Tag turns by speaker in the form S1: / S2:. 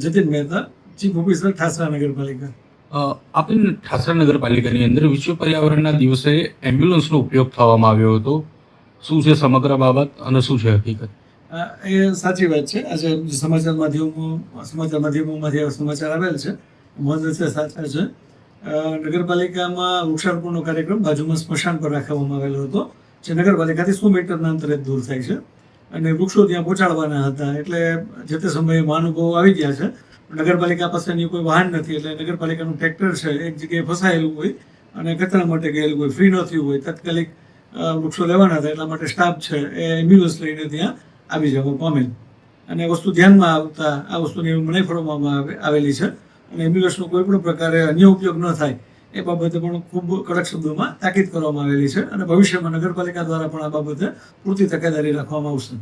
S1: Jatin Mehta, chief officer Thasra નગરપાલિકા.
S2: આપણે ઠાસરા નગરપાલિકાની અંદર વિશ્વ પર્યાવરણના દિવસે એમ્બ્યુલન્સનો ઉપયોગ થવામાં આવ્યો હતો. શું છે સમગ્ર બાબત અને શું છે હકીકત?
S1: એ સાચી વાત છે. આજે સમાચાર માધ્યમોમાંથી એવા સમાચાર આવેલ છે, મહદઅંશે સાચા છે. નગરપાલિકામાં વૃક્ષારોપણનો કાર્યક્રમ બાજુમાં સ્મશાન પર રાખવામાં આવેલો હતો, જે નગરપાલિકાથી 100 મીટરના અંતરે દૂર થાય છે, અને વૃક્ષો ત્યાં પહોંચાડવાના હતા. એટલે જે તે સમયે મહાનુભાવો આવી ગયા છે. નગરપાલિકા પાસેની કોઈ વાહન નથી, એટલે નગરપાલિકાનું ટ્રેક્ટર છે એક જગ્યાએ ફસાયેલું હોય અને કચરા માટે ગયેલું હોય, ફ્રી ન થયું હોય, તાત્કાલિક વૃક્ષો લેવાના હતા, એટલા માટે સ્ટાફ છે એ એમ્બ્યુલન્સ લઈને ત્યાં આવી જવા પામેલ. અને વસ્તુ ધ્યાનમાં આવતા આ વસ્તુની મનાઈ ફરવામાં આવેલી છે, અને એમ્બ્યુલન્સનો કોઈ પણ પ્રકારે અન્ય ઉપયોગ ન થાય એ બાબતે પણ ખૂબ કડક શબ્દોમાં તાકીદ કરવામાં આવેલી છે, અને ભવિષ્યમાં નગરપાલિકા દ્વારા પણ આ બાબતે પૂરતી તકેદારી રાખવામાં આવશે.